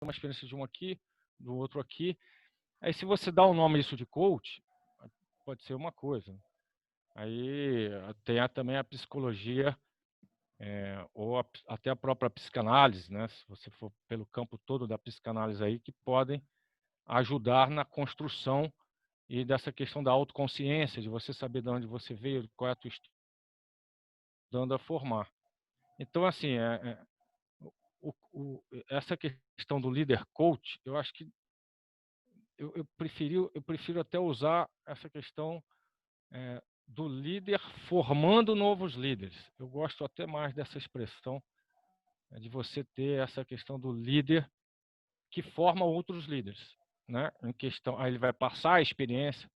uma experiência de um aqui, do outro aqui. Aí, se você dá o nome isso de coach, pode ser uma coisa. Aí tem também a psicologia, ou até a própria psicanálise, né? Se você for pelo campo todo da psicanálise aí, que podem ajudar na construção e dessa questão da autoconsciência, de você saber de onde você veio, qual é a tua história, dando a formar. Então, assim, essa questão do líder coach, eu acho que eu prefiro até usar essa questão do líder formando novos líderes. Eu gosto até mais dessa expressão, de você ter essa questão do líder que forma outros líderes, né? Em questão, aí ele vai passar a experiência,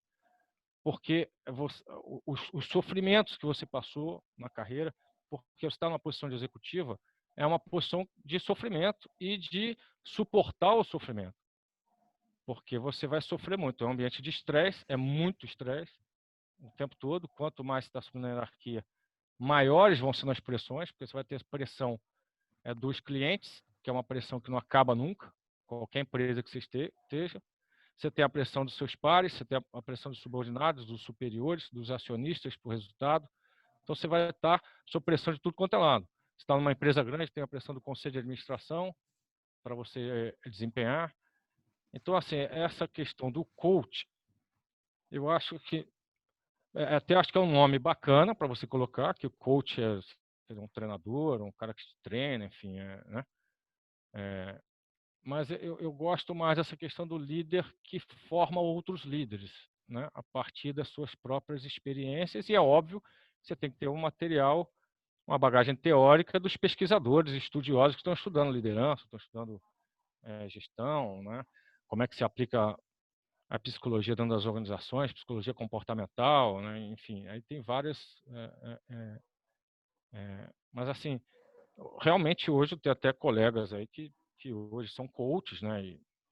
porque os sofrimentos que você passou na carreira, porque você está numa posição de executiva, é uma posição de sofrimento e de suportar o sofrimento, porque você vai sofrer muito. É um ambiente de estresse, é muito estresse o tempo todo. Quanto mais você está subindo na hierarquia, maiores vão ser as pressões, porque você vai ter pressão dos clientes, que é uma pressão que não acaba nunca, qualquer empresa que você esteja. Você tem a pressão dos seus pares, você tem a pressão dos subordinados, dos superiores, dos acionistas por resultado. Então, você vai estar sob pressão de tudo quanto é lado. Você está numa empresa grande, tem a pressão do conselho de administração para você desempenhar. Então, assim, essa questão do coach, eu acho que, até acho que é um nome bacana para você colocar, que o coach é um treinador, um cara que te treina, enfim, né? Mas eu gosto mais dessa questão do líder que forma outros líderes, né? A partir das suas próprias experiências. E é óbvio, você tem que ter um material, uma bagagem teórica dos pesquisadores, estudiosos que estão estudando liderança, estão estudando gestão, né? Como é que se aplica a psicologia dentro das organizações, psicologia comportamental, né? Enfim, aí tem várias. Mas, assim, realmente hoje eu tenho até colegas aí que hoje são coaches, né?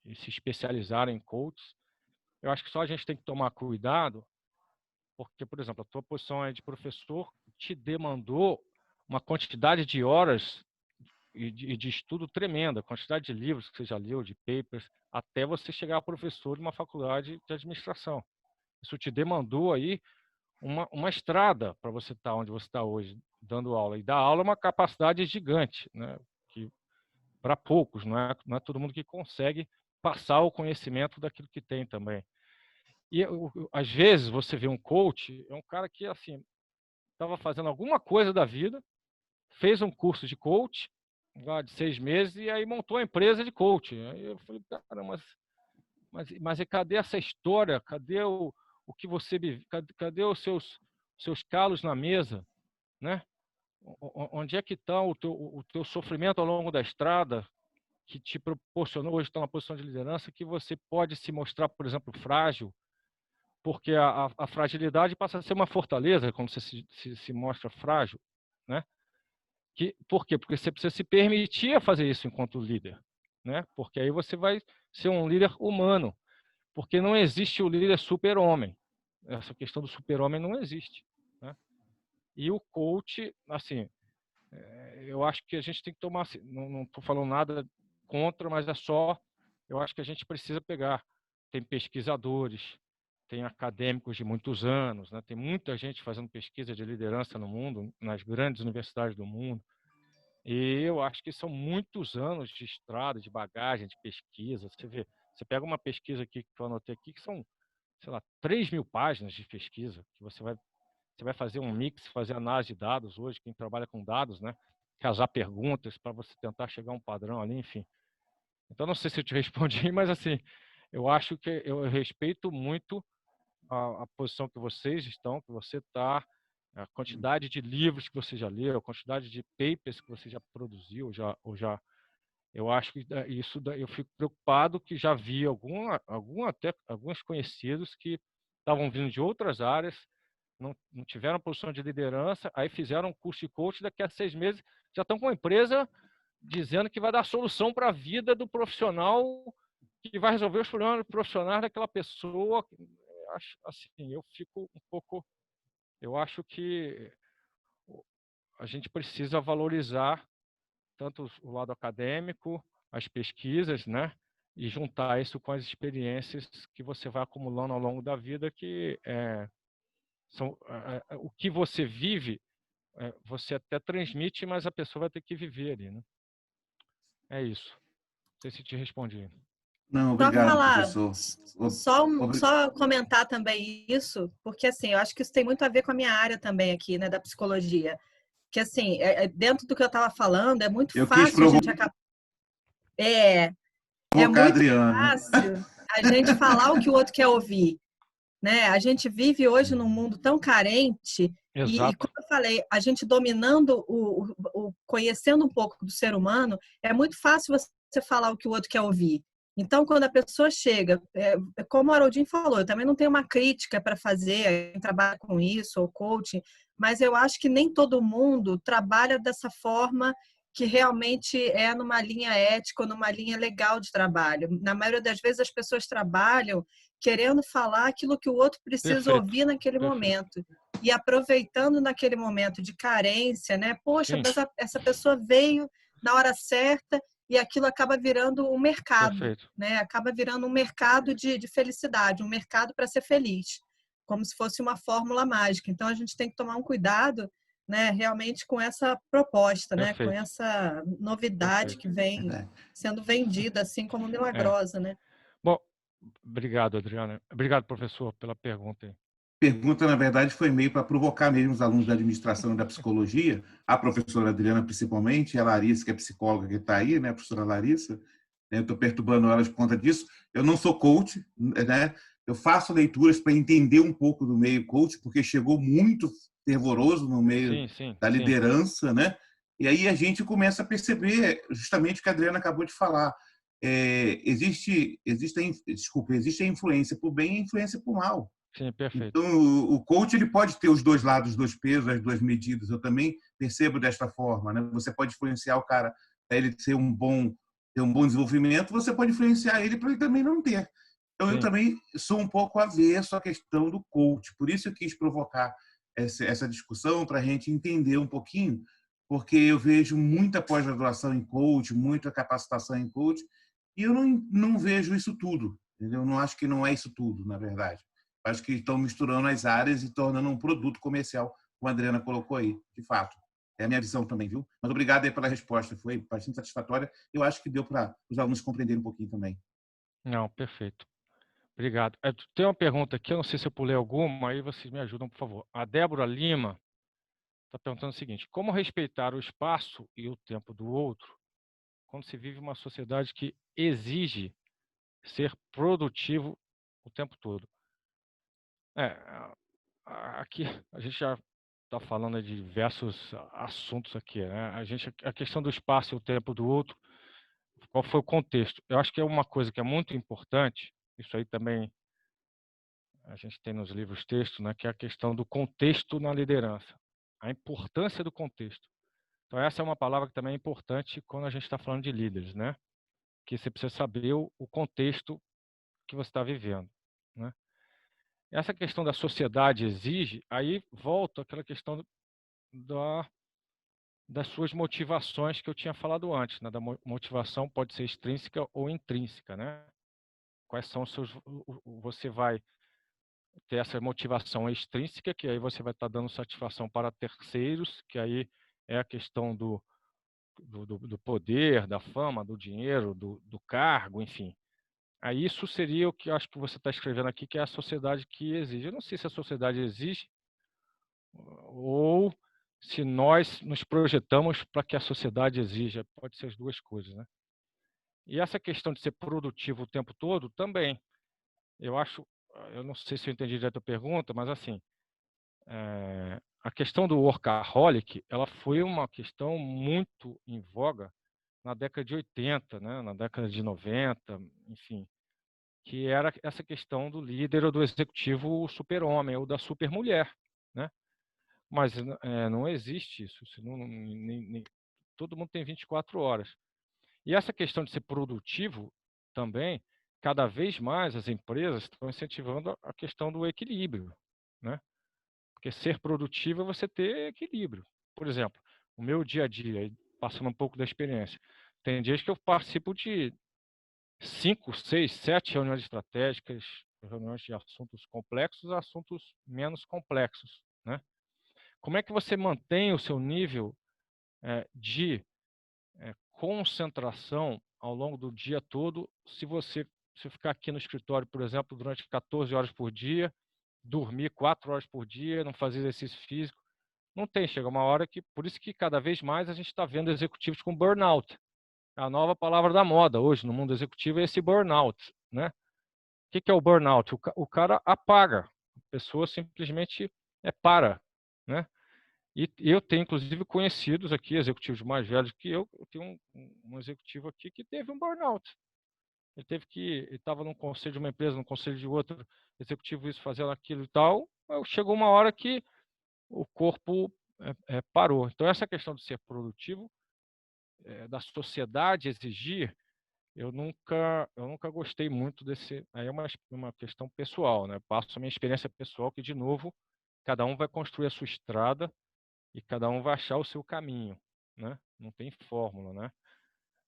E se especializaram em coaches. Eu acho que só a gente tem que tomar cuidado, porque, por exemplo, a tua posição aí de professor te demandou uma quantidade de horas e de estudo tremenda, quantidade de livros que você já leu, de papers, até você chegar a professor de uma faculdade de administração. Isso te demandou aí uma estrada para você estar onde você está hoje, dando aula. E dar aula é uma capacidade gigante, né? Que para poucos, não é todo mundo que consegue passar o conhecimento daquilo que tem também. E às vezes você vê um coach, é um cara que assim estava fazendo alguma coisa da vida, fez um curso de coach lá de 6 meses e aí montou a empresa de coach. Aí eu falei, cara, mas cadê essa história? Cadê o que você vive? Cadê os seus calos na mesa, né? Onde é que está o teu sofrimento ao longo da estrada que te proporcionou hoje estar numa posição de liderança que você pode se mostrar, por exemplo, frágil, porque a fragilidade passa a ser uma fortaleza quando você se mostra frágil, né? Por quê? Porque você precisa se permitir a fazer isso enquanto líder, né? Porque aí você vai ser um líder humano, porque não existe o líder super-homem. Essa questão do super-homem não existe, né? E o coach, assim, eu acho que a gente tem que tomar, não estou falando nada contra, mas eu acho que a gente precisa pegar. Tem pesquisadores, tem acadêmicos de muitos anos, né? Tem muita gente fazendo pesquisa de liderança no mundo, nas grandes universidades do mundo. E eu acho que são muitos anos de estrada, de bagagem, de pesquisa. Você vê, você pega uma pesquisa aqui que eu anotei aqui, que são, sei lá, 3.000 páginas de pesquisa, que você vai fazer um mix, fazer análise de dados hoje, quem trabalha com dados, né? Casar perguntas para você tentar chegar a um padrão ali, enfim. Então, não sei se eu te respondi, mas assim, eu acho que eu respeito muito a posição que vocês estão, que você está, a quantidade de livros que você já leu, a quantidade de papers que você já produziu, eu acho que eu fico preocupado que já vi até alguns conhecidos que estavam vindo de outras áreas, não tiveram posição de liderança, aí fizeram um curso de coach, daqui a 6 meses já estão com a empresa dizendo que vai dar solução para a vida do profissional, que vai resolver os problemas profissionais daquela pessoa. Assim, eu fico um pouco. Eu acho que a gente precisa valorizar tanto o lado acadêmico, as pesquisas, né? E juntar isso com as experiências que você vai acumulando ao longo da vida, que são o que você vive, você até transmite, mas a pessoa vai ter que viver ali, né? É isso. Não sei se te respondi. Não, Só obrigado, falar, professor. Obri- só comentar também isso, porque assim, eu acho que isso tem muito a ver com a minha área também aqui, né, da psicologia. Que assim, dentro do que eu estava falando, é muito Eu quis fácil a gente acabar. É, é provocar a muito Adriana. fácil a gente falar o que o outro quer ouvir, né? A gente vive hoje num mundo tão carente e Exato. como eu falei, a gente dominando conhecendo um pouco do ser humano, é muito fácil você falar o que o outro quer ouvir. Então, quando a pessoa chega, como o Haroldinho falou, eu também não tenho uma crítica para fazer, quem trabalha com isso, ou coaching, mas eu acho que nem todo mundo trabalha dessa forma que realmente é numa linha ética ou numa linha legal de trabalho. Na maioria das vezes, as pessoas trabalham querendo falar aquilo que o outro precisa Perfeito. ouvir naquele Perfeito. momento. E aproveitando naquele momento de carência, né? Poxa, Sim. mas essa pessoa veio na hora certa e aquilo acaba virando um mercado, Perfeito. né? Acaba virando um mercado de felicidade, um mercado para ser feliz, como se fosse uma fórmula mágica. Então a gente tem que tomar um cuidado, né? Realmente com essa proposta, né? Com Perfeito. essa novidade Perfeito. que vem sendo vendida assim como milagrosa, né? Bom, obrigado, Adriana. Obrigado, professor, pela pergunta aí. Pergunta, na verdade, foi meio para provocar mesmo os alunos da administração e da psicologia, a professora Adriana principalmente, e a Larissa, que é psicóloga que está aí, né, a professora Larissa. Eu estou perturbando ela por conta disso. Eu não sou coach, né? Eu faço leituras para entender um pouco do meio coach, porque chegou muito fervoroso no meio Sim, sim, da sim. liderança, né? E aí a gente começa a perceber justamente o que a Adriana acabou de falar. Existe a influência por bem e a influência por mal. Sim, perfeito. Então, o coach ele pode ter os dois lados, os dois pesos, as duas medidas. Eu também percebo desta forma, né? Você pode influenciar o cara para ele ter um bom desenvolvimento, você pode influenciar ele para ele também não ter. Então, eu Sim, também sou um pouco avesso à questão do coach. Por isso eu quis provocar essa discussão para a gente entender um pouquinho, porque eu vejo muita pós-graduação em coach, muita capacitação em coach, e eu não vejo isso tudo. Entendeu? Eu não acho que não é isso tudo, na verdade. Acho que estão misturando as áreas e tornando um produto comercial, como a Adriana colocou aí, de fato. É a minha visão também, viu? Mas obrigado aí pela resposta, foi bastante satisfatória. Eu acho que deu para os alunos compreenderem um pouquinho também. não, perfeito. Obrigado. Tem uma pergunta aqui, eu não sei se eu pulei alguma, aí vocês me ajudam, por favor. A Débora Lima está perguntando o seguinte: como respeitar o espaço e o tempo do outro quando se vive uma sociedade que exige ser produtivo o tempo todo? Aqui a gente já está falando de diversos assuntos aqui, né? A questão do espaço e o tempo do outro, qual foi o contexto? Eu acho que é uma coisa que é muito importante, isso aí também a gente tem nos livros textos, né, que é a questão do contexto na liderança, a importância do contexto. Então essa é uma palavra que também é importante quando a gente está falando de líderes, né? Que você precisa saber o contexto que você está vivendo, né? Essa questão da sociedade exige, aí volta aquela questão da, das suas motivações que eu tinha falado antes, né? Da motivação pode ser extrínseca ou intrínseca, né? Quais são os seus, você vai ter essa motivação extrínseca, que aí você vai estar dando satisfação para terceiros, que aí é a questão do poder, da fama, do dinheiro, do cargo, enfim. Aí isso seria o que eu acho que você está escrevendo aqui, que é a sociedade que exige. Eu não sei se a sociedade exige ou se nós nos projetamos para que a sociedade exija. Pode ser as duas coisas, né? E essa questão de ser produtivo o tempo todo também. Eu acho, eu não sei se eu entendi direito a pergunta, mas assim, a questão do workaholic, ela foi uma questão muito em voga na década de 80, né? Na década de 90, enfim, que era essa questão do líder ou do executivo super-homem ou da super-mulher, né? Mas não existe isso, todo mundo tem 24 horas. E essa questão de ser produtivo também, cada vez mais as empresas estão incentivando a questão do equilíbrio, né? Porque ser produtivo é você ter equilíbrio. Por exemplo, o meu dia a dia, passando um pouco da experiência. Tem dias que eu participo de 5, 6, 7 reuniões estratégicas, reuniões de assuntos complexos a assuntos menos complexos, né? Como é que você mantém o seu nível de concentração ao longo do dia todo se ficar aqui no escritório, por exemplo, durante 14 horas por dia, dormir 4 horas por dia, não fazer exercício físico? Não tem, chega uma hora que... Por isso que cada vez mais a gente está vendo executivos com burnout. A nova palavra da moda hoje no mundo executivo é esse burnout, né? O que é o burnout? O cara apaga, a pessoa simplesmente para, né? E eu tenho, inclusive, conhecidos aqui, executivos mais velhos que eu tenho um executivo aqui que teve um burnout. Ele estava num conselho de uma empresa, num conselho de outra, executivo isso, fazendo aquilo e tal. Chegou uma hora que o corpo parou. Então, essa questão de ser produtivo, da sociedade exigir, eu nunca gostei muito desse. Aí é uma questão pessoal, né? Passo a minha experiência pessoal, que, de novo, cada um vai construir a sua estrada e cada um vai achar o seu caminho, né? Não tem fórmula, né?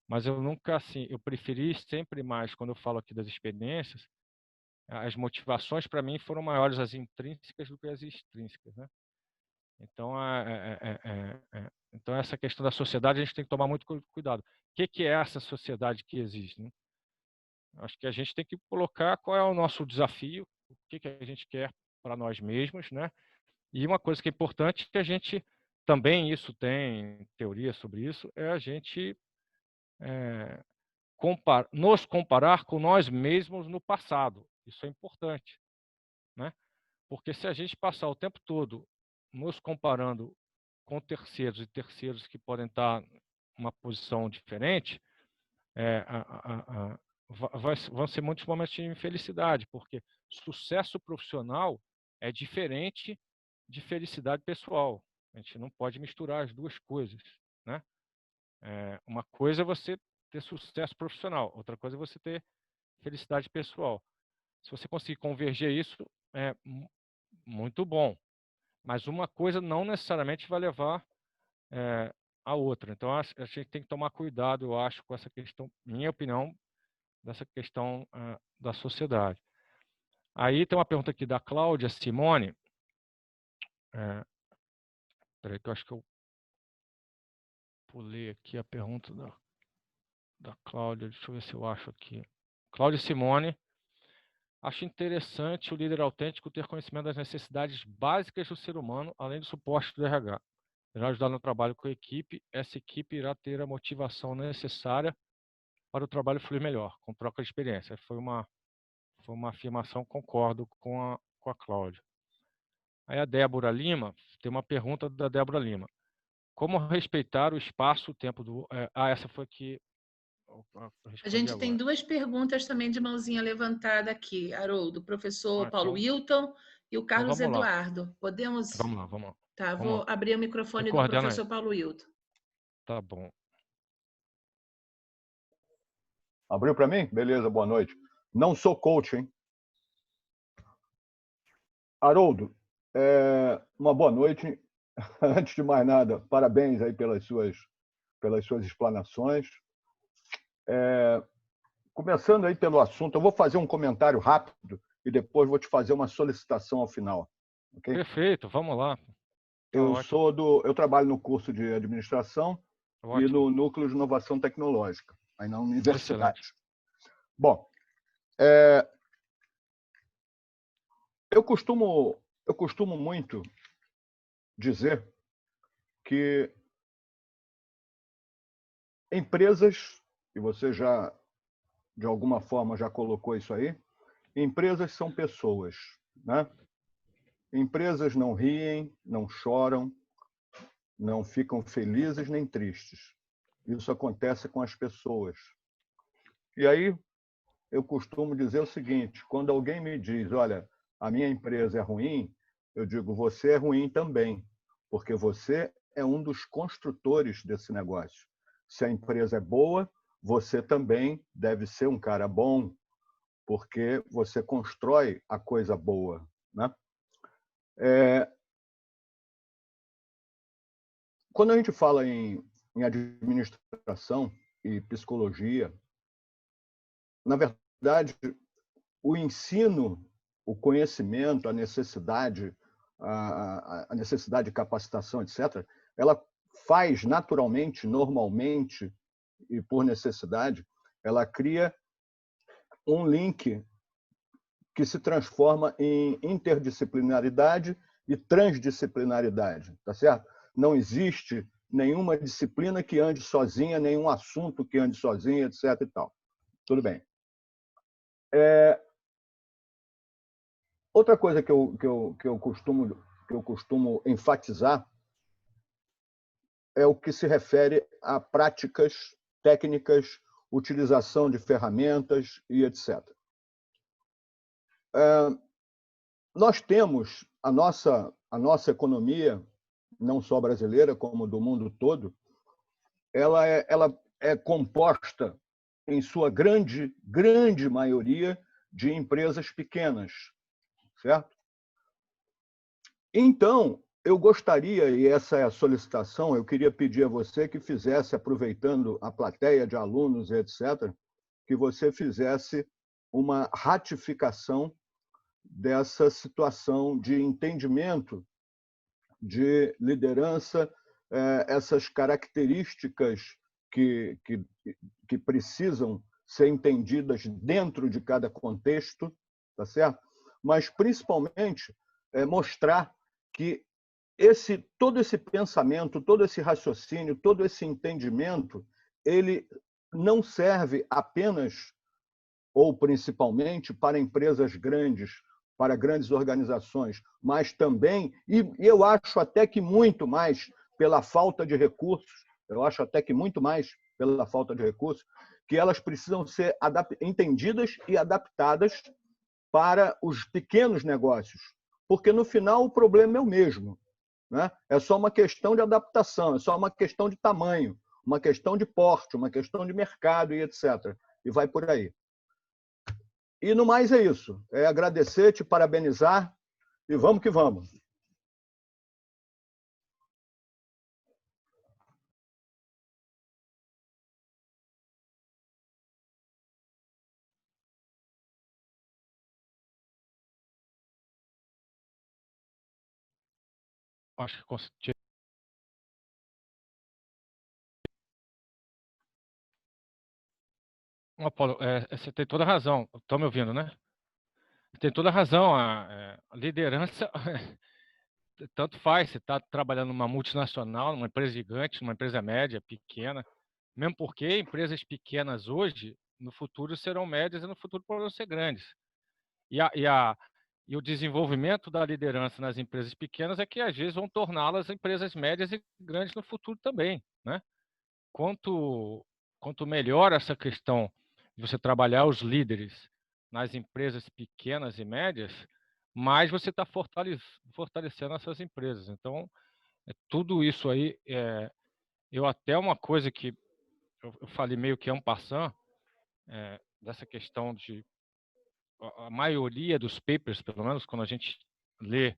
Mas eu nunca, assim, eu preferi sempre mais, quando eu falo aqui das experiências, as motivações para mim foram maiores as intrínsecas do que as extrínsecas, né? Então, então essa questão da sociedade a gente tem que tomar muito cuidado. O que é essa sociedade que existe, né? Acho que a gente tem que colocar qual é o nosso desafio, o que a gente quer para nós mesmos, né? E uma coisa que é importante, que a gente também, isso tem teoria sobre isso, é a gente nos comparar com nós mesmos no passado. Isso é importante, né? Porque se a gente passar o tempo todo nos comparando com terceiros e terceiros que podem estar em uma posição diferente, vão ser muitos momentos de infelicidade, porque sucesso profissional é diferente de felicidade pessoal. A gente não pode misturar as duas coisas, né? Uma coisa é você ter sucesso profissional, outra coisa é você ter felicidade pessoal. Se você conseguir converger isso, é muito bom. Mas uma coisa não necessariamente vai levar a outra. Então, a gente tem que tomar cuidado, eu acho, com essa questão, minha opinião, dessa questão da sociedade. Aí tem uma pergunta aqui da Cláudia Simone. Peraí, que eu acho que eu pulei aqui a pergunta da Cláudia. Deixa eu ver se eu acho aqui. Cláudia Simone. Acho interessante o líder autêntico ter conhecimento das necessidades básicas do ser humano, além do suporte do RH. Irá ajudar no trabalho com a equipe. Essa equipe irá ter a motivação necessária para o trabalho fluir melhor, com troca de experiência. Foi uma afirmação, concordo com a Cláudia. Aí a Débora Lima, tem uma pergunta da Débora Lima. Como respeitar o espaço, o tempo do... essa foi que eu A gente respondi tem agora. 2 perguntas também de mãozinha levantada aqui, Haroldo, do professor Paulo Então, Wilton e o Carlos vamos lá. Eduardo. Podemos... Vamos lá. Tá, vou abrir o microfone do professor Paulo Wilton. Tá bom. Abriu para mim? Beleza, boa noite. Não sou coach, hein? Haroldo, uma boa noite. Antes de mais nada, parabéns aí pelas suas explanações. Começando aí pelo assunto, eu vou fazer um comentário rápido e depois vou te fazer uma solicitação ao final. Okay? Perfeito, vamos lá. Tá eu trabalho no curso de administração e no núcleo de inovação tecnológica, aí na universidade. Excelente. Bom, eu costumo muito dizer que empresas, e você já, de alguma forma, já colocou isso aí, empresas são pessoas, né? Empresas não riem, não choram, não ficam felizes nem tristes. Isso acontece com as pessoas. E aí, eu costumo dizer o seguinte, quando alguém me diz, olha, a minha empresa é ruim, eu digo, você é ruim também, porque você é um dos construtores desse negócio. Se a empresa é boa, você também deve ser um cara bom, porque você constrói a coisa boa, né? Quando a gente fala em administração, e psicologia. Na verdade, o ensino, o conhecimento, a necessidade de capacitação, etc., ela faz naturalmente, normalmente e por necessidade, ela cria um link que se transforma em interdisciplinaridade e transdisciplinaridade, tá certo? Não existe nenhuma disciplina que ande sozinha, nenhum assunto que ande sozinho, etc. e tal. Tudo bem. Outra coisa que eu costumo enfatizar é o que se refere a práticas técnicas, utilização de ferramentas e etc. Nós temos a nossa economia, não só brasileira, como do mundo todo, ela é composta, em sua grande maioria, de empresas pequenas, certo? Então, eu gostaria, e essa é a solicitação, eu queria pedir a você que fizesse, aproveitando a plateia de alunos, etc., que você fizesse uma ratificação dessa situação de entendimento de liderança, essas características que precisam ser entendidas dentro de cada contexto, tá certo? Mas, principalmente, mostrar que todo esse pensamento, todo esse raciocínio, todo esse entendimento, ele não serve apenas ou principalmente para empresas grandes, para grandes organizações, mas também, e eu acho até que muito mais pela falta de recursos, que elas precisam ser entendidas e adaptadas para os pequenos negócios, porque no final o problema é o mesmo, né? É só uma questão de adaptação, é só uma questão de tamanho, uma questão de porte, uma questão de mercado e etc. E vai por aí. E no mais é isso. É agradecer, te parabenizar e vamos que vamos. Acho que consegui. Paulo, você tem toda a razão. Estão me ouvindo, né? Tem toda a razão. A liderança, tanto faz. Você está trabalhando numa multinacional, numa empresa gigante, numa empresa média, pequena. Mesmo porque empresas pequenas hoje, no futuro, serão médias e no futuro poderão ser grandes. E o desenvolvimento da liderança nas empresas pequenas é que, às vezes, vão torná-las empresas médias e grandes no futuro também, né? Quanto melhor essa questão de você trabalhar os líderes nas empresas pequenas e médias, mais você está fortalecendo essas empresas. Então, tudo isso aí, eu até uma coisa que eu falei meio que en passant, dessa questão de a maioria dos papers, pelo menos quando a gente lê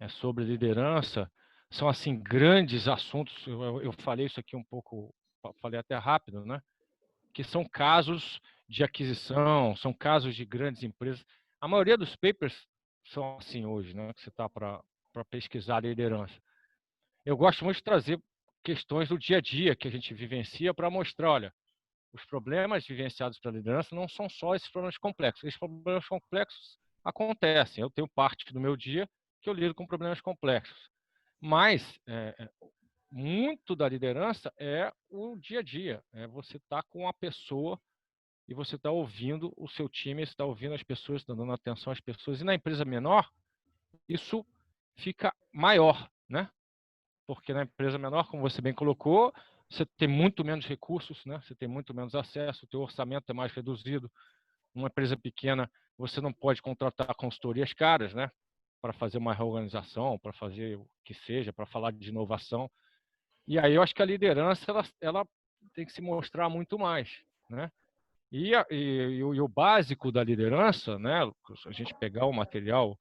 sobre liderança, são assim grandes assuntos. Eu falei isso aqui um pouco, falei até rápido, né? Que são casos de aquisição, são casos de grandes empresas. A maioria dos papers são assim hoje, né? Que você está para pesquisar liderança. Eu gosto muito de trazer questões do dia a dia que a gente vivencia para mostrar, olha, os problemas vivenciados pela liderança não são só esses problemas complexos. Esses problemas complexos acontecem. Eu tenho parte do meu dia que eu lido com problemas complexos. Mas muito da liderança é o dia a dia. É você estar com a pessoa e você está ouvindo o seu time, você está ouvindo as pessoas, está dando atenção às pessoas. E na empresa menor, isso fica maior, né? Porque na empresa menor, como você bem colocou, você tem muito menos recursos, né? Você tem muito menos acesso, o teu orçamento é mais reduzido. Numa empresa pequena, você não pode contratar consultorias caras, né? Para fazer uma reorganização, para fazer o que seja, para falar de inovação. E aí eu acho que a liderança ela tem que se mostrar muito mais, né? E o básico da liderança, né? Se a gente pegar o material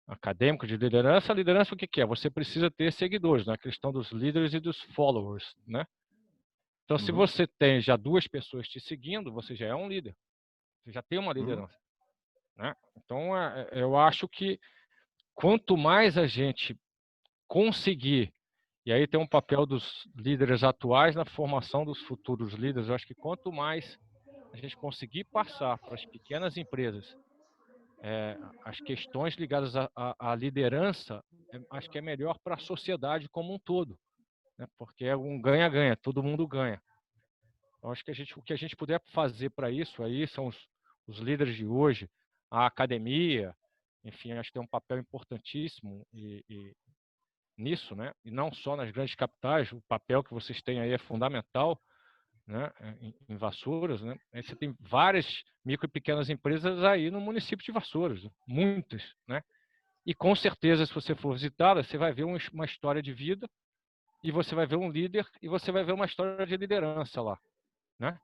acadêmico de liderança, a liderança o que é? Você precisa ter seguidores, né? A questão dos líderes e dos followers, né? Então, se você tem já 2 pessoas te seguindo, você já é um líder. Você já tem uma liderança, né? Então, eu acho que quanto mais a gente conseguir, e aí tem um papel dos líderes atuais na formação dos futuros líderes, eu acho que quanto mais a gente conseguir passar para as pequenas empresas as questões ligadas à liderança, acho que é melhor para a sociedade como um todo, né? Porque é um ganha-ganha, todo mundo ganha. Eu acho que o que a gente puder fazer para isso aí são os líderes de hoje, a academia, enfim, acho que tem um papel importantíssimo nisso, né? E não só nas grandes capitais, o papel que vocês têm aí é fundamental, né? Em Vassouras, né? Aí você tem várias micro e pequenas empresas aí no município de Vassouras, muitas, né? E com certeza, se você for visitá-la, você vai ver uma história de vida e você vai ver um líder e você vai ver uma história de liderança lá, né?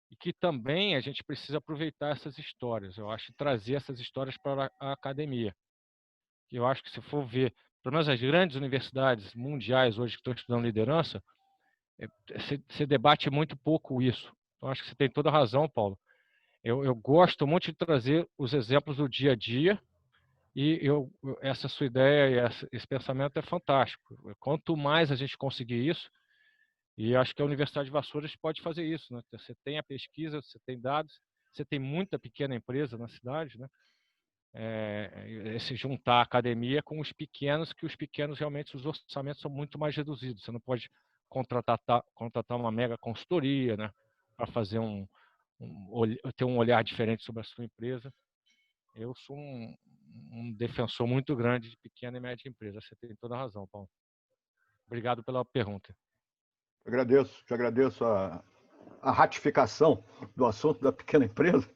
E que também a gente precisa aproveitar essas histórias, eu acho, e trazer essas histórias para a academia. Eu acho que se for ver, pelo menos as grandes universidades mundiais hoje que estão estudando liderança, você debate muito pouco isso. Então, acho que você tem toda a razão, Paulo. Eu gosto muito de trazer os exemplos do dia a dia e essa sua ideia e esse pensamento é fantástico. Quanto mais a gente conseguir isso, e acho que a Universidade de Vassouras pode fazer isso, né? Você tem a pesquisa, você tem dados, você tem muita pequena empresa na cidade, né? Se juntar a academia com os pequenos, que os pequenos realmente os orçamentos são muito mais reduzidos. Você não pode contratar uma mega consultoria, né? Para fazer ter um olhar diferente sobre a sua empresa. Eu sou um defensor muito grande de pequena e média empresa. Você tem toda a razão, Paulo. Obrigado pela pergunta. Te agradeço a ratificação do assunto da pequena empresa.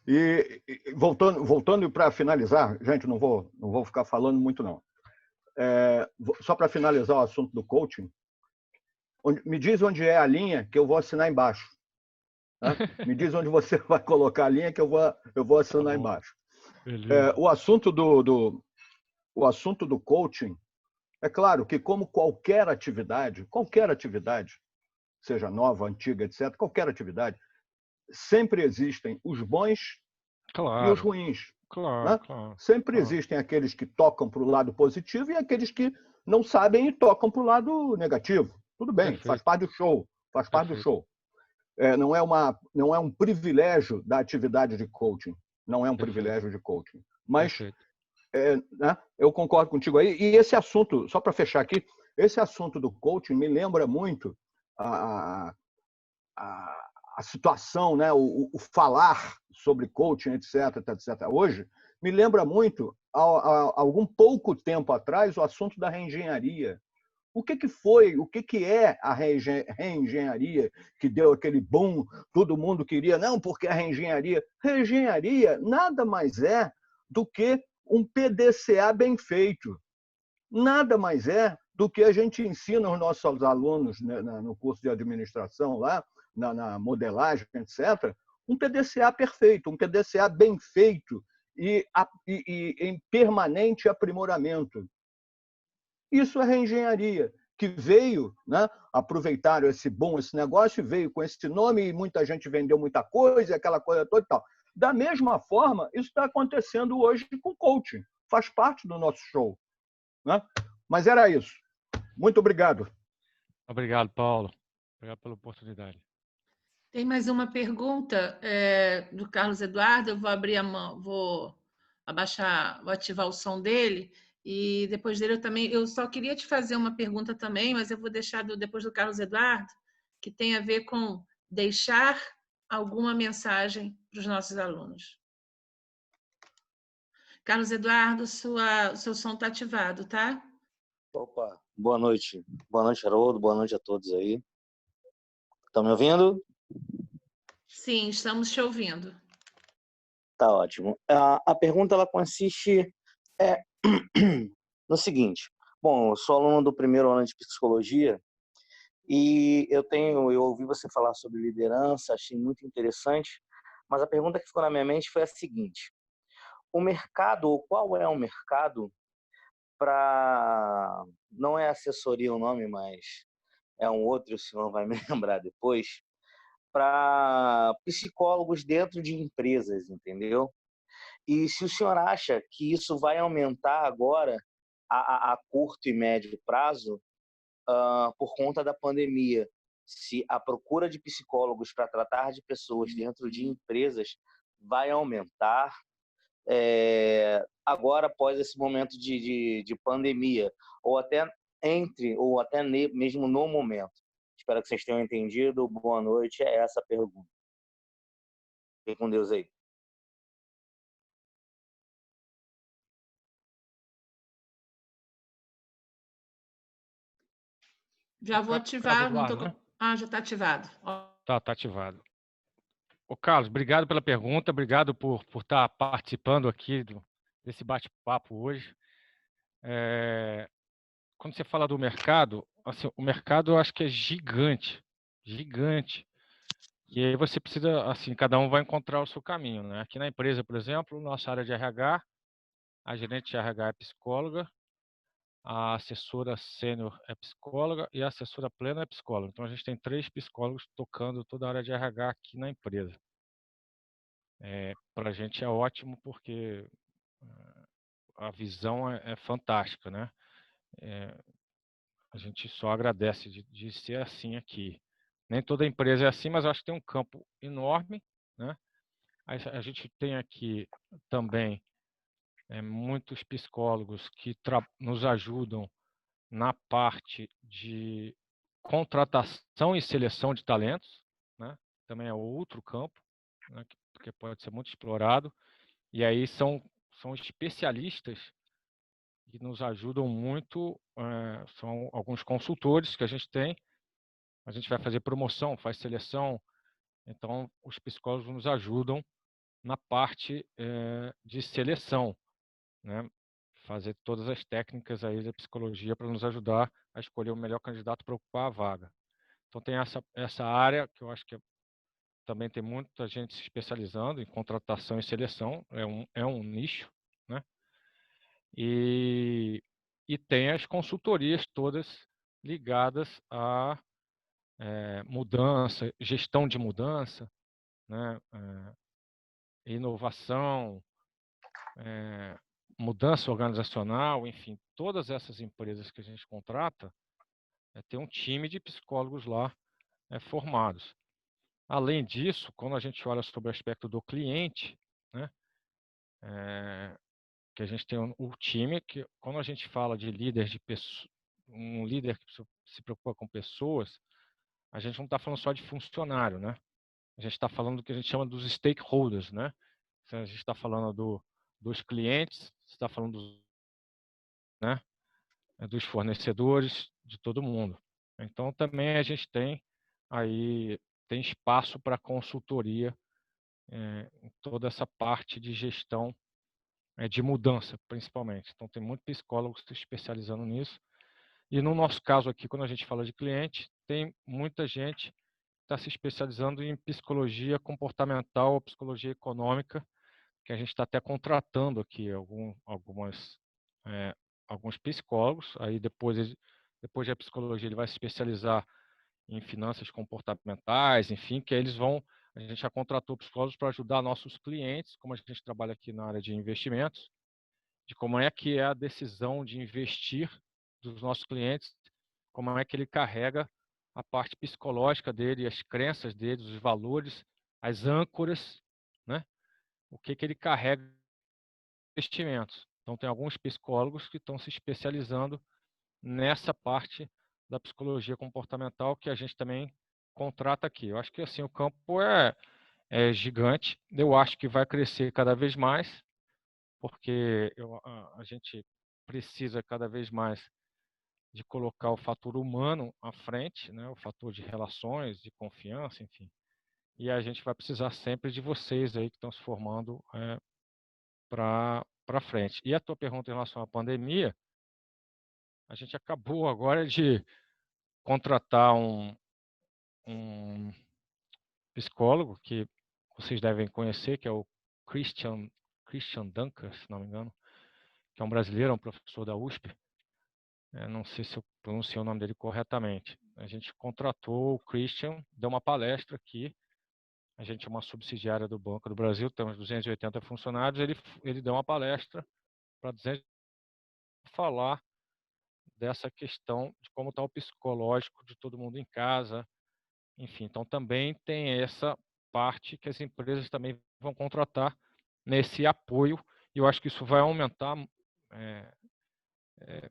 E voltando para finalizar, gente, não vou ficar falando muito, não. Só para finalizar o assunto do coaching, me diz onde é a linha que eu vou assinar embaixo. Tá? Me diz onde você vai colocar a linha que eu vou assinar embaixo. O assunto do coaching, é claro que, como qualquer atividade, seja nova, antiga, etc., qualquer atividade, sempre existem os bons e os ruins. Claro, né? Sempre existem aqueles que tocam para o lado positivo e aqueles que não sabem e tocam para o lado negativo. Tudo bem, faz parte do show. Não é um privilégio da atividade de coaching. Não é um privilégio de coaching. Mas né, eu concordo contigo aí. E esse assunto, só para fechar aqui, esse assunto do coaching me lembra muito a situação, né, o falar sobre coaching, etc. Hoje, me lembra muito, há algum pouco tempo atrás, o assunto da reengenharia. O que foi, o que é a reengenharia que deu aquele boom, todo mundo queria, não, porque a reengenharia... Reengenharia nada mais é do que um PDCA bem feito. Nada mais é do que a gente ensina aos nossos alunos, né, no curso de administração, lá, na modelagem, etc., um PDCA perfeito, um PDCA bem feito e em permanente aprimoramento. Isso é reengenharia, que veio, né, aproveitaram esse negócio, veio com esse nome e muita gente vendeu muita coisa, aquela coisa toda e tal. Da mesma forma, isso está acontecendo hoje com coaching. Faz parte do nosso show. Né? Mas era isso. Muito obrigado. Obrigado, Paulo. Obrigado pela oportunidade. Tem mais uma pergunta do Carlos Eduardo. Eu vou abrir a mão, vou ativar o som dele. E depois dele eu só queria te fazer uma pergunta também, mas eu vou deixar depois do Carlos Eduardo, que tem a ver com deixar alguma mensagem para os nossos alunos. Carlos Eduardo, seu som está ativado, tá? Opa, boa noite. Boa noite, Haroldo. Boa noite a todos aí. Estão me ouvindo? Sim, estamos te ouvindo. Tá ótimo. A pergunta ela consiste no seguinte. Bom, eu sou aluno do primeiro ano de psicologia e eu ouvi você falar sobre liderança, achei muito interessante, mas a pergunta que ficou na minha mente foi a seguinte: o mercado, ou qual é o mercado para, não é assessoria o nome, mas é um outro, o senhor vai me lembrar depois, para psicólogos dentro de empresas, entendeu? E se o senhor acha que isso vai aumentar agora a curto e médio prazo, por conta da pandemia, se a procura de psicólogos para tratar de pessoas dentro de empresas vai aumentar, agora após esse momento de pandemia, ou até ou até mesmo no momento. Espero que vocês tenham entendido. Boa noite, é essa a pergunta. Fique com Deus aí. Já vou Carlos ativar, não tô Eduardo, com... né? Já está ativado. Tá ativado. Ô, Carlos, obrigado pela pergunta, obrigado por estar participando aqui desse bate-papo hoje. Quando você fala do mercado, assim, o mercado eu acho que é gigante, gigante. E aí você precisa, assim, cada um vai encontrar o seu caminho, né? Aqui na empresa, por exemplo, nossa área de RH, a gerente de RH é psicóloga, a assessora sênior é psicóloga e a assessora plena é psicóloga. Então a gente tem 3 psicólogos tocando toda a área de RH aqui na empresa. Para a gente é ótimo porque a visão é fantástica, né? A gente só agradece de ser assim aqui. Nem toda empresa é assim, mas acho que tem um campo enorme, né? A gente tem aqui também muitos psicólogos que nos ajudam na parte de contratação e seleção de talentos, né? Também é outro campo, né? Que pode ser muito explorado. E aí são especialistas que nos ajudam muito, são alguns consultores que a gente tem. A gente vai fazer promoção, faz seleção, então os psicólogos nos ajudam na parte de seleção, né? Fazer todas as técnicas aí da psicologia para nos ajudar a escolher o melhor candidato para ocupar a vaga. Então tem essa área que eu acho que também tem muita gente se especializando em contratação e seleção, é um nicho, né? E tem as consultorias todas ligadas a mudança, gestão de mudança, né? Inovação, mudança organizacional, enfim, todas essas empresas que a gente contrata, tem um time de psicólogos lá formados. Além disso, quando a gente olha sobre o aspecto do cliente, né, que a gente tem o time, que quando a gente fala de líder de pessoas, um líder que se preocupa com pessoas, a gente não está falando só de funcionário, né? A gente está falando do que a gente chama dos stakeholders, né? A gente está falando dos clientes, está falando né, dos fornecedores, de todo mundo. Então também a gente tem aí espaço para consultoria em toda essa parte de gestão de mudança, principalmente. Então tem muito psicólogo se especializando nisso. E no nosso caso aqui, quando a gente fala de cliente, tem muita gente que está se especializando em psicologia comportamental ou psicologia econômica, que a gente está até contratando aqui alguns psicólogos. Aí depois da psicologia ele vai se especializar em finanças comportamentais, enfim, que aí a gente já contratou psicólogos para ajudar nossos clientes, como a gente trabalha aqui na área de investimentos, de como é que é a decisão de investir dos nossos clientes, como é que ele carrega a parte psicológica dele, as crenças dele, os valores, as âncoras, né? O que ele carrega de investimentos. Então, tem alguns psicólogos que estão se especializando nessa parte da psicologia comportamental que a gente também contrata aqui. Eu acho que assim o campo é gigante. Eu acho que vai crescer cada vez mais, porque a gente precisa cada vez mais de colocar o fator humano à frente, né? O fator de relações, de confiança, enfim. E a gente vai precisar sempre de vocês aí que estão se formando para frente. E a tua pergunta em relação à pandemia, a gente acabou agora de contratar um psicólogo que vocês devem conhecer, que é o Christian Dunker, se não me engano, que é um brasileiro, é um professor da USP. não sei se eu pronunciei o nome dele corretamente. A gente contratou o Christian, deu uma palestra aqui. A gente é uma subsidiária do Banco do Brasil, temos 280 funcionários. Ele deu uma palestra para falar dessa questão de como está o psicológico de todo mundo em casa. Enfim, então também tem essa parte que as empresas também vão contratar nesse apoio. E eu acho que isso vai aumentar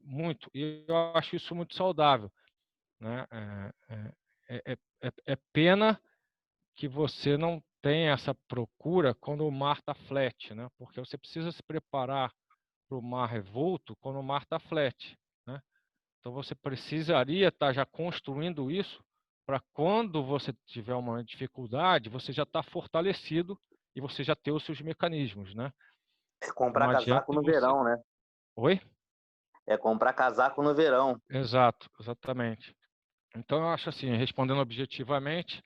muito. E eu acho isso muito saudável, né? É pena que você não tenha essa procura quando o mar está flat, né? Porque você precisa se preparar para o mar revolto quando o mar está flat, né? Então você precisaria estar já construindo isso para quando você tiver uma dificuldade, você já está fortalecido e você já ter os seus mecanismos, né? É comprar Não adianta casaco no você... verão, né? Oi? É comprar casaco no verão. Exato, exatamente. Então eu acho assim, respondendo objetivamente,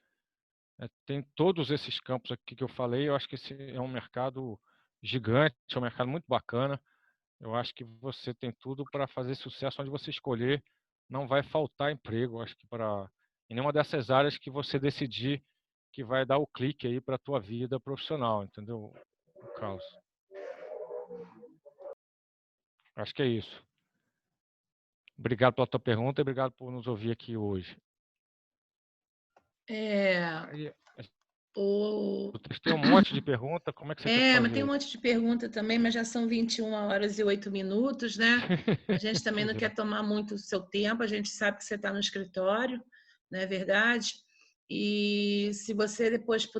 tem todos esses campos aqui que eu falei. Eu acho que esse é um mercado gigante, é um mercado muito bacana. Eu acho que você tem tudo para fazer sucesso onde você escolher. Não vai faltar emprego, eu acho que em nenhuma dessas áreas que você decidir que vai dar o clique aí para a tua vida profissional, entendeu, Carlos? Acho que é isso. Obrigado pela tua pergunta e obrigado por nos ouvir aqui hoje. Vocês têm um monte de pergunta, como é que você quer fazer? Mas tem um monte de pergunta também, mas já são 21h08, né? A gente também não quer tomar muito o seu tempo, a gente sabe que você está no escritório, não é verdade? E se você depois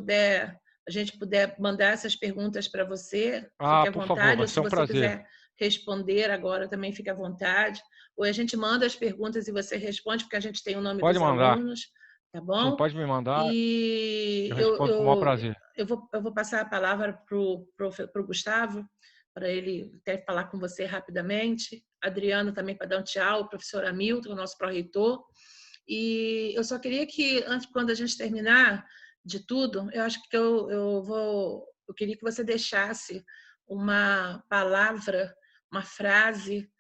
a gente puder mandar essas perguntas para você, fique à por vontade, favor, vai ou se ser um você prazer. quiser responder agora, também fique à vontade. Ou a gente manda as perguntas e você responde, porque a gente tem o nome Pode dos mandar. alunos, tá Sim, bom? pode me mandar. E Eu respondo com o maior prazer. eu vou passar a palavra para o Gustavo, para ele até falar com você rapidamente. Adriano também para dar um tchau, o professor Hamilton, o nosso pró-reitor. E eu só queria que, antes, quando a gente terminar de tudo, eu acho que eu queria que você deixasse uma palavra, uma frase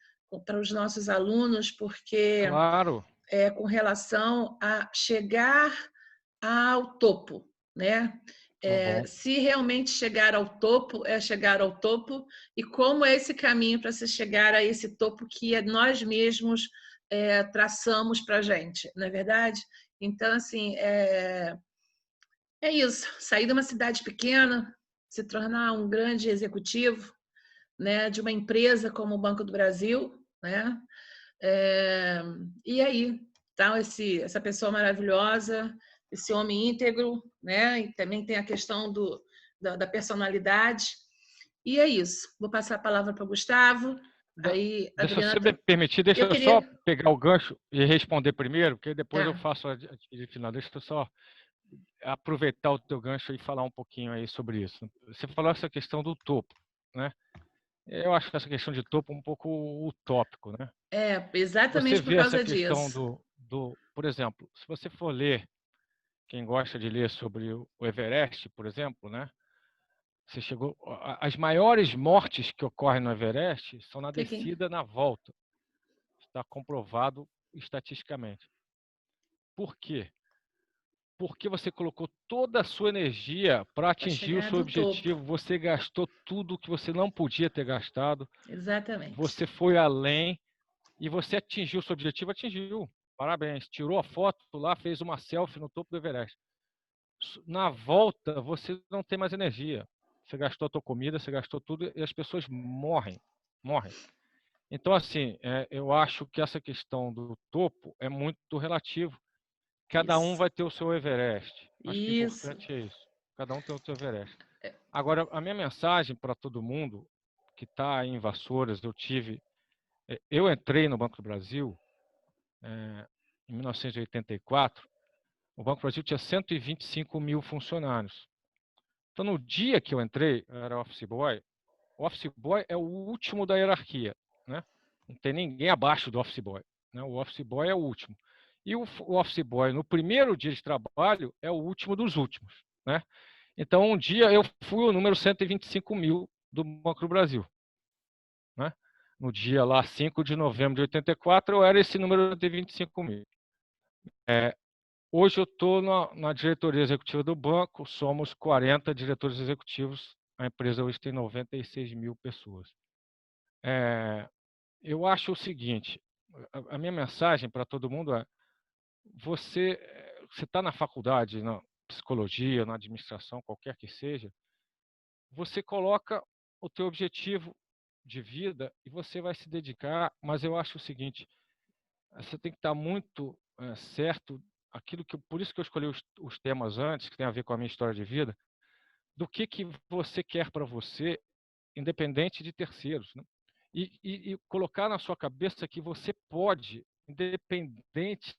para os nossos alunos, porque Claro. com relação a chegar ao topo, né? Se realmente chegar ao topo, é chegar ao topo, e como é esse caminho para se chegar a esse topo que nós mesmos traçamos para a gente, não é verdade? Então, assim, é isso, sair de uma cidade pequena, se tornar um grande executivo, né, de uma empresa como o Banco do Brasil, né? E aí, tá, essa pessoa maravilhosa, esse homem íntegro, né? E também tem a questão da personalidade. E é isso. Vou passar a palavra para o Gustavo. Aí, Deixa Adriana, você me permitir, deixa eu só queria... pegar o gancho e responder primeiro, porque depois Tá. eu faço a de final. Deixa eu só aproveitar o teu gancho e falar um pouquinho aí sobre isso. Você falou essa questão do topo, né? Eu acho essa questão de topo um pouco utópico, né? Exatamente Você por vê essa causa questão disso. por exemplo, se você for ler, quem gosta de ler sobre o Everest, por exemplo, né? Você chegou, as maiores mortes que ocorrem no Everest são na descida, na volta. Está comprovado estatisticamente. Por quê? Porque você colocou toda a sua energia para atingir o seu objetivo. Topo. Você gastou tudo que você não podia ter gastado. Exatamente. Você foi além e você atingiu o seu objetivo. Atingiu. Parabéns. Tirou a foto lá, fez uma selfie no topo do Everest. Na volta, você não tem mais energia. Você gastou a tua comida, você gastou tudo e as pessoas morrem. Então, assim, eu acho que essa questão do topo é muito relativo. Cada um vai ter o seu Everest. Acho que o importante é isso. Cada um tem o seu Everest. Agora, a minha mensagem para todo mundo que está em Vassouras, eu entrei no Banco do Brasil em 1984. O Banco do Brasil tinha 125 mil funcionários. Então, no dia que eu entrei, eu era office boy. O office boy é o último da hierarquia, né? Não tem ninguém abaixo do office boy, né? O office boy é o último. E o office boy, no primeiro dia de trabalho, é o último dos últimos, né? Então, um dia eu fui o número 125 mil do Banco do Brasil, né? no dia lá 5 de novembro de 84, eu era esse número de 25 mil. Hoje eu estou na diretoria executiva do banco, somos 40 diretores executivos, a empresa hoje tem 96 mil pessoas. Eu acho o seguinte, a minha mensagem para todo mundo é, você está na faculdade, na psicologia, na administração, qualquer que seja, você coloca o teu objetivo de vida e você vai se dedicar, mas eu acho o seguinte, você tem que estar muito certo, por isso que eu escolhi os temas antes, que tem a ver com a minha história de vida, do que você quer para você, independente de terceiros, né? E colocar na sua cabeça que você pode, independente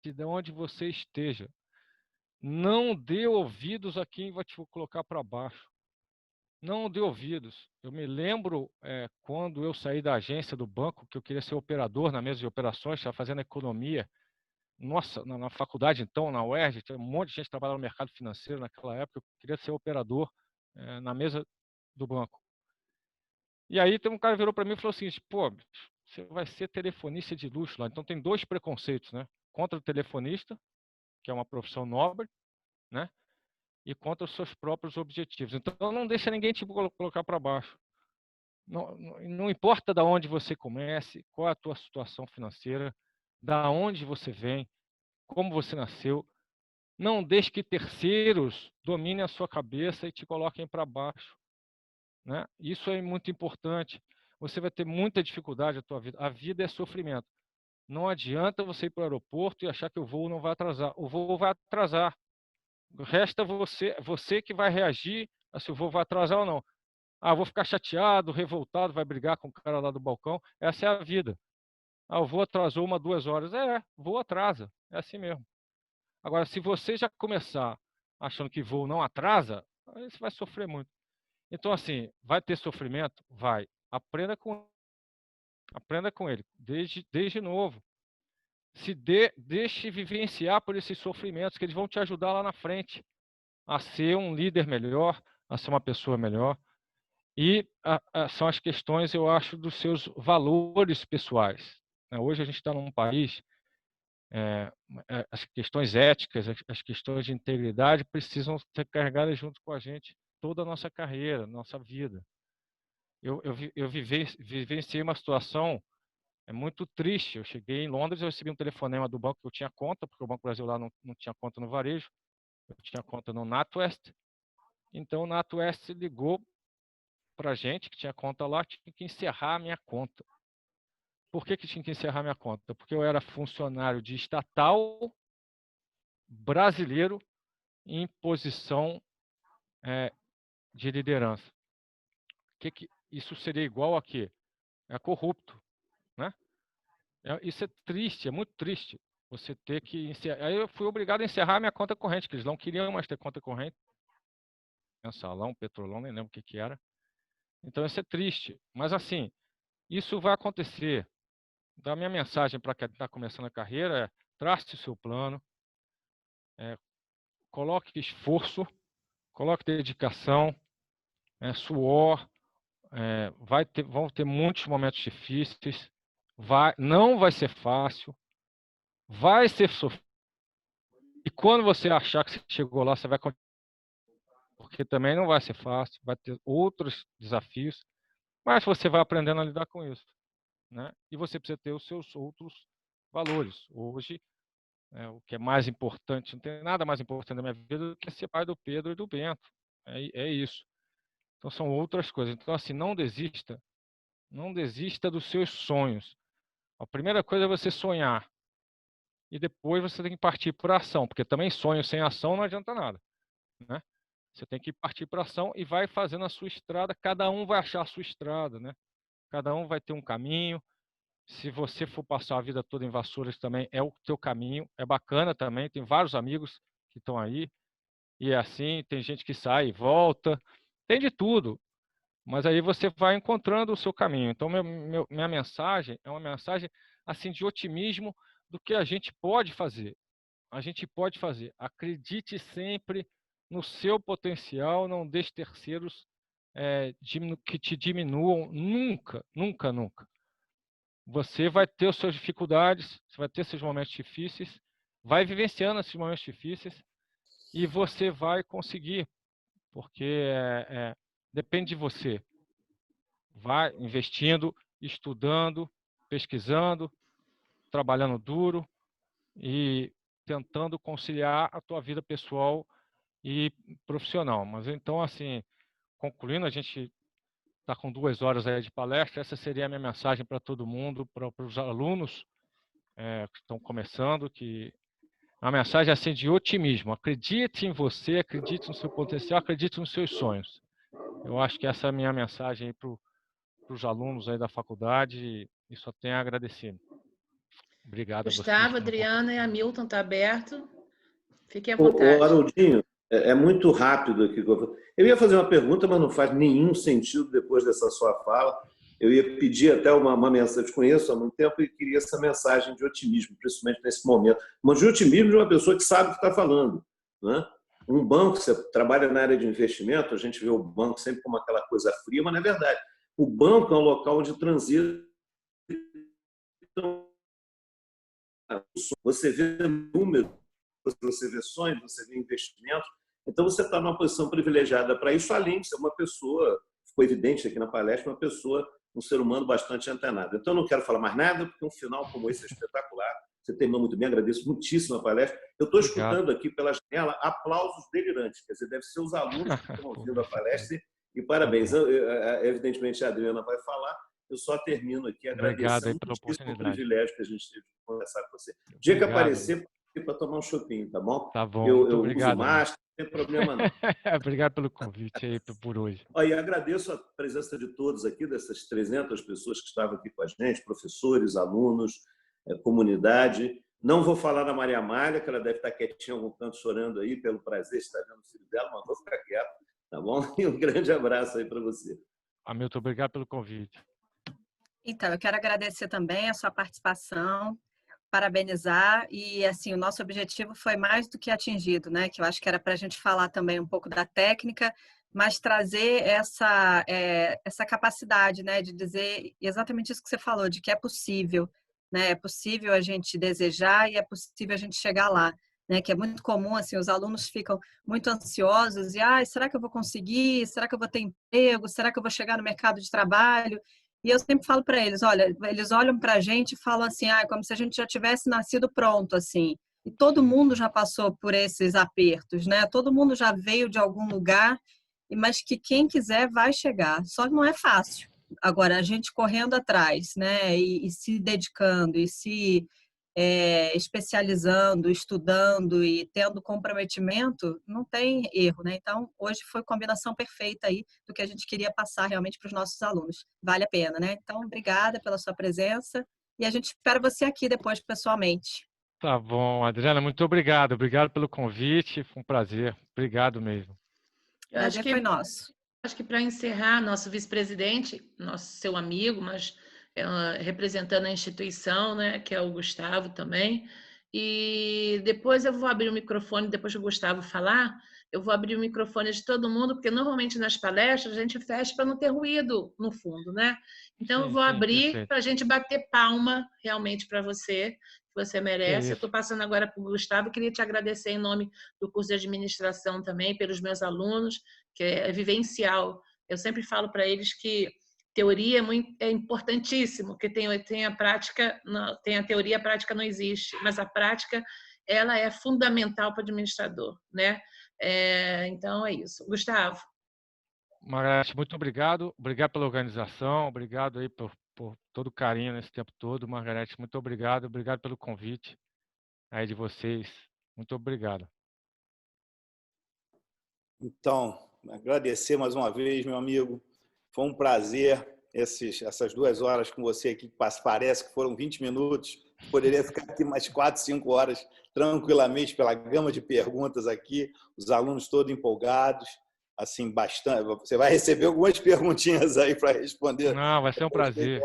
de onde você esteja, não dê ouvidos a quem vai te colocar para baixo. Não dê ouvidos. Eu me lembro quando eu saí da agência do banco, que eu queria ser operador na mesa de operações, estava fazendo economia. Nossa, na faculdade, então, na UERJ, tinha um monte de gente que trabalhava no mercado financeiro naquela época. Eu queria ser operador na mesa do banco. E aí tem um cara que virou para mim e falou assim, pô, você vai ser telefonista de luxo lá. Então tem dois preconceitos, né? Contra o telefonista, que é uma profissão nobre, né? E contra os seus próprios objetivos. Então não deixa ninguém te colocar para baixo. Não importa de onde você comece, qual é a tua situação financeira, da onde você vem, como você nasceu. Não deixe que terceiros dominem a sua cabeça e te coloquem para baixo, né? Isso é muito importante. Você vai ter muita dificuldade na tua vida. A vida é sofrimento. Não adianta você ir para o aeroporto e achar que o voo não vai atrasar. O voo vai atrasar. Resta você que vai reagir a se o voo vai atrasar ou não. Ah, vou ficar chateado, revoltado, vai brigar com o cara lá do balcão. Essa é a vida. Ah, o voo atrasou 1, 2 horas. Voo atrasa. É assim mesmo. Agora, se você já começar achando que voo não atrasa, aí você vai sofrer muito. Então, assim, vai ter sofrimento? Vai. Aprenda com ele, desde novo. Deixe vivenciar por esses sofrimentos, que eles vão te ajudar lá na frente a ser um líder melhor, a ser uma pessoa melhor. E são as questões, eu acho, dos seus valores pessoais. Hoje a gente está num país, as questões éticas, as questões de integridade precisam ser carregadas junto com a gente toda a nossa carreira, nossa vida. Eu vivenciei uma situação muito triste. Eu cheguei em Londres, eu recebi um telefonema do banco que eu tinha conta, porque o Banco Brasil lá não tinha conta no varejo, eu tinha conta no NatWest. Então o NatWest ligou para a gente que tinha conta lá, tinha que encerrar a minha conta. Por que tinha que encerrar a minha conta? Porque eu era funcionário de estatal brasileiro em posição de liderança. Isso seria igual a quê? É corrupto, né? Isso é triste, é muito triste. Você ter que encerrar. Aí eu fui obrigado a encerrar a minha conta corrente, que eles não queriam mais ter conta corrente. Mensalão, petrolão, nem lembro o que era. Então isso é triste. Mas assim, isso vai acontecer. Da minha mensagem para quem está começando a carreira é: trace o seu plano, coloque esforço, coloque dedicação, suor. Vão ter muitos momentos difíceis. Não vai ser fácil. Vai ser sofrido. E quando você achar que você chegou lá, você vai continuar. Porque também não vai ser fácil, vai ter outros desafios, mas você vai aprendendo a lidar com isso, né? E você precisa ter os seus outros valores. Hoje, o que é mais importante, não tem nada mais importante na minha vida do que ser pai do Pedro e do Bento. É isso. Então são outras coisas. Então, assim, não desista dos seus sonhos. A primeira coisa é você sonhar. E depois você tem que partir para a ação, porque também sonho sem ação não adianta nada, né? Você tem que partir para a ação e vai fazendo a sua estrada. Cada um vai achar a sua estrada, né? Cada um vai ter um caminho. Se você for passar a vida toda em Vassouras também, é o teu caminho. É bacana também. Tem vários amigos que estão aí. E é assim, tem gente que sai e volta. Tem de tudo. Mas aí você vai encontrando o seu caminho. Então, minha mensagem é uma mensagem assim de otimismo do que a gente pode fazer. A gente pode fazer. Acredite sempre no seu potencial, não deixe terceiros que te diminuam, nunca, nunca, nunca. Você vai ter as suas dificuldades, você vai ter seus momentos difíceis, vai vivenciando esses momentos difíceis e você vai conseguir, porque depende de você. Vai investindo, estudando, pesquisando, trabalhando duro e tentando conciliar a tua vida pessoal e profissional. Mas então, assim, concluindo, a gente está com 2 horas aí de palestra. Essa seria a minha mensagem para todo mundo, para os alunos que estão começando, que a mensagem é assim de otimismo. Acredite em você, acredite no seu potencial, acredite nos seus sonhos. Eu acho que essa é a minha mensagem para os alunos aí da faculdade e só tenho a agradecer. Obrigado a vocês. Gustavo, Adriana e Hamilton, está aberto. Fiquem à Ô, vontade. Haroldinho, é muito rápido aqui. Eu ia fazer uma pergunta, mas não faz nenhum sentido depois dessa sua fala. Eu ia pedir até uma mensagem, eu te conheço há muito tempo e queria essa mensagem de otimismo, principalmente nesse momento. Mas de otimismo de uma pessoa que sabe o que está falando, né? Um banco, você trabalha na área de investimento, a gente vê o banco sempre como aquela coisa fria, mas não é verdade. O banco é um local onde transita. Você vê números, você vê sonhos, você vê investimento. Então, você está numa posição privilegiada para isso, além de ser uma pessoa, ficou evidente aqui na palestra, uma pessoa, um ser humano bastante antenado. Então, eu não quero falar mais nada, porque um final como esse é espetacular. Você terminou muito bem, agradeço muitíssimo a palestra. Eu estou escutando aqui pela janela aplausos delirantes, quer dizer, deve ser os alunos que estão ouvindo a palestra, e parabéns. Evidentemente, a Adriana vai falar, eu só termino aqui agradecendo o privilégio que a gente teve de conversar com você. O dia que aparecer, para tomar um chopinho, tá bom? Tá bom, eu obrigado, uso máscara, não tem problema não. Obrigado pelo convite aí por hoje. E agradeço a presença de todos aqui, dessas 300 pessoas que estavam aqui com a gente, professores, alunos, comunidade. Não vou falar da Maria Amália, que ela deve estar quietinha em algum canto chorando aí, pelo prazer de estar vendo o filho dela, mas vou ficar quieto, tá bom? E um grande abraço aí para você. Hamilton, obrigado pelo convite. Então, eu quero agradecer também a sua participação, parabenizar e, assim, o nosso objetivo foi mais do que atingido, né? Que eu acho que era para a gente falar também um pouco da técnica, mas trazer essa capacidade, né? De dizer exatamente isso que você falou, de que é possível, né? É possível a gente desejar e é possível a gente chegar lá, né? Que é muito comum, assim, os alunos ficam muito ansiosos e, será que eu vou conseguir? Será que eu vou ter emprego? Será que eu vou chegar no mercado de trabalho? E eu sempre falo para eles, olha, eles olham para a gente e falam assim, como se a gente já tivesse nascido pronto, assim. E todo mundo já passou por esses apertos, né? Todo mundo já veio de algum lugar, mas que quem quiser vai chegar. Só que não é fácil. Agora, a gente correndo atrás, né? E se dedicando, e se especializando, estudando e tendo comprometimento, não tem erro, né? Então, hoje foi a combinação perfeita aí do que a gente queria passar realmente para os nossos alunos. Vale a pena, né? Então, obrigada pela sua presença e a gente espera você aqui depois pessoalmente. Tá bom, Adriana, muito obrigado. Obrigado pelo convite, foi um prazer. Obrigado mesmo. Eu acho que foi nosso. Acho que para encerrar, nosso vice-presidente, seu amigo, mas representando a instituição, né, que é o Gustavo também. E depois eu vou abrir o microfone, depois que o Gustavo falar, eu vou abrir o microfone de todo mundo, porque normalmente nas palestras a gente fecha para não ter ruído no fundo, né? Então eu vou abrir para a gente bater palma realmente para você, que você merece. Eu estou passando agora para o Gustavo, queria te agradecer em nome do curso de administração também, pelos meus alunos, que é vivencial. Eu sempre falo para eles que teoria é importantíssimo, que tem a prática, tem a teoria, a prática não existe, mas a prática ela é fundamental para o administrador, né? Então é isso. Gustavo. Margarete, muito obrigado. Obrigado pela organização, obrigado aí por todo o carinho nesse tempo todo. Margarete, muito obrigado. Obrigado pelo convite aí de vocês. Muito obrigado. Então, agradecer mais uma vez, meu amigo. Foi um prazer essas 2 horas com você aqui, que parece que foram 20 minutos. Poderia ficar aqui mais 4, 5 horas tranquilamente pela gama de perguntas aqui, os alunos todos empolgados, assim, bastante. Você vai receber algumas perguntinhas aí para responder. Não, vai ser um prazer.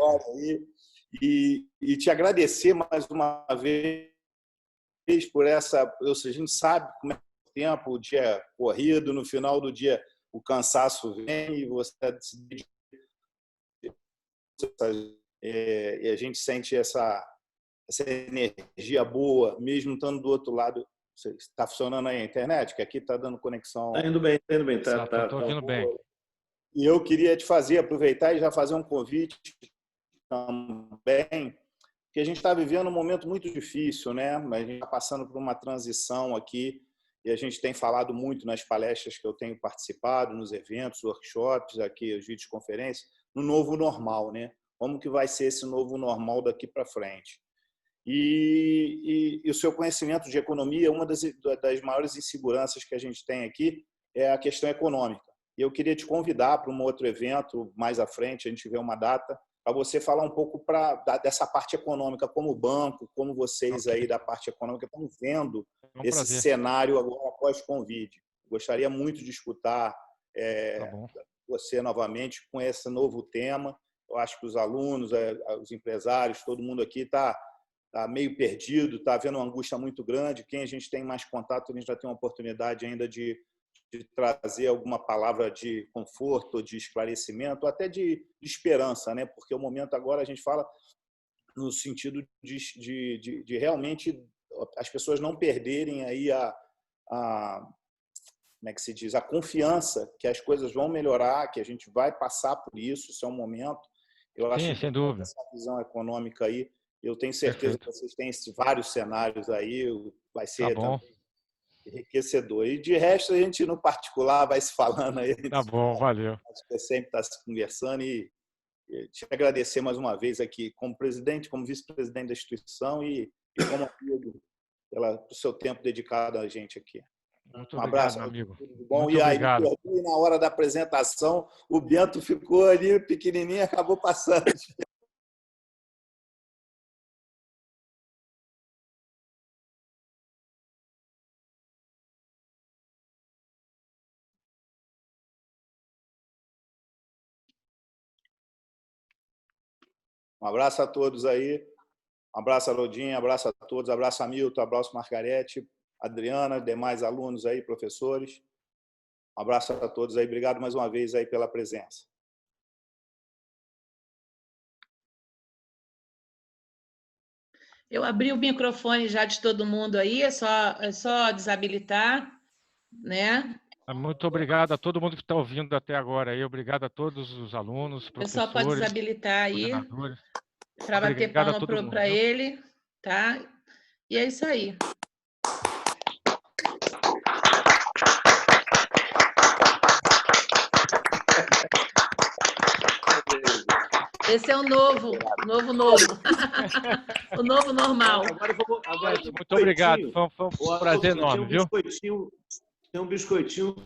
E te agradecer mais uma vez por essa... A gente sabe como é o tempo, o dia corrido, no final do dia o cansaço vem e você se dedica, e a gente sente essa energia boa, mesmo estando do outro lado. Está funcionando aí a internet? Que aqui está dando conexão. Está indo bem, está indo bem. Estou ouvindo bem. E eu queria te aproveitar e já fazer um convite também, que a gente está vivendo um momento muito difícil, né? A gente está passando por uma transição aqui e a gente tem falado muito nas palestras que eu tenho participado, nos eventos, workshops, aqui, as videoconferências, no novo normal, né? Como que vai ser esse novo normal daqui para frente? E o seu conhecimento de economia, uma das maiores inseguranças que a gente tem aqui é a questão econômica. E eu queria te convidar para um outro evento mais à frente, a gente vê uma data, para você falar um pouco dessa parte econômica, como banco, como vocês aí da parte econômica estão vendo esse cenário agora após-Covid. Gostaria muito de escutar você novamente com esse novo tema. Eu acho que os alunos, os empresários, todo mundo aqui está meio perdido, está havendo uma angústia muito grande. Quem a gente tem mais contato, a gente já tem uma oportunidade ainda de trazer alguma palavra de conforto, de esclarecimento, até de esperança, né? Porque o momento agora a gente fala no sentido de realmente as pessoas não perderem aí como é que se diz, a confiança que as coisas vão melhorar, que a gente vai passar por isso, isso é um momento. Eu acho que sem dúvida. Essa visão econômica aí, eu tenho certeza que vocês têm vários cenários aí, vai ser enriquecedor. E de resto, a gente no particular vai se falando aí. Tá bom, valeu. A gente sempre está se conversando e te agradecer mais uma vez aqui como presidente, como vice-presidente da instituição e como amigo pelo seu tempo dedicado a gente aqui. Muito um abraço, obrigado, meu amigo. Tudo bom? Muito E aí, obrigado. na hora da apresentação, o Bento ficou ali pequenininho e acabou passando. Um abraço a todos aí. Um abraço a Lodinha, abraço a todos, abraço a Milton, abraço a Margarete, Adriana, demais alunos aí, professores. Um abraço a todos aí. Obrigado mais uma vez aí pela presença. Eu abri o microfone já de todo mundo aí, é só desabilitar, né? Muito obrigado a todo mundo que está ouvindo até agora aí. Obrigado a todos os alunos, O professores. pessoal pode desabilitar aí para bater palma para ele, tá? E é isso aí. Esse é o novo. O novo normal. Agora muito obrigado. Foi um prazer enorme, viu? Tem um biscoitinho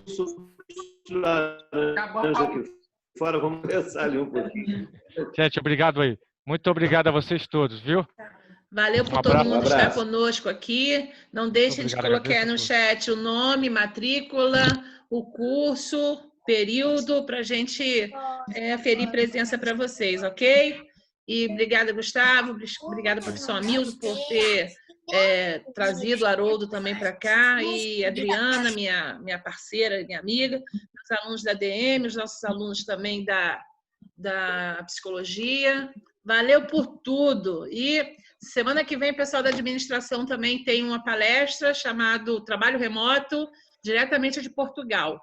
laranja aqui fora. Vamos conversar ali um pouquinho. Gente, obrigado aí. Muito obrigado a vocês todos, viu? Valeu por todo mundo estar conosco aqui. Não deixem de colocar no chat o nome, matrícula, o curso, período, para a gente aferir presença para vocês, ok? E obrigada, Gustavo. Obrigada, professor Hamilton, por ter trazido o Haroldo também para cá. E a Adriana, minha parceira, minha amiga, os alunos da DM, os nossos alunos também da psicologia. Valeu por tudo. E semana que vem, o pessoal da administração também tem uma palestra chamada Trabalho Remoto, diretamente de Portugal.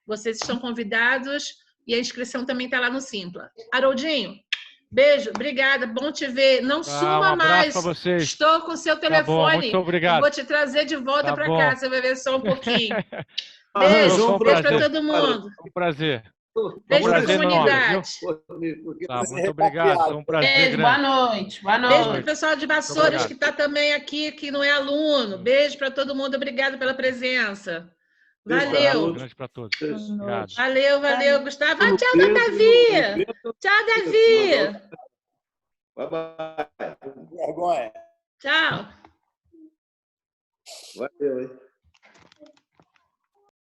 Vocês estão convidados e a inscrição também está lá no Simpla. Haroldinho, beijo, obrigada, bom te ver. Não suma mais. Vocês. Estou com o seu telefone. Tá bom, muito obrigado. Eu vou te trazer de volta para cá, você vai ver só um pouquinho. Beijo, beijo para todo mundo. Um prazer. Beijo para a comunidade. Tá, muito obrigado, foi um prazer beijo, grande. boa noite. Beijo para o pessoal de Vassouras que está também aqui, que não é aluno. Beijo para todo mundo, obrigado pela presença. Valeu. Um grande para todos. Obrigado. Valeu, Gustavo. Tchau, Davi. Tchau, Davi. Bye. Vergonha. Tchau. Valeu, hein?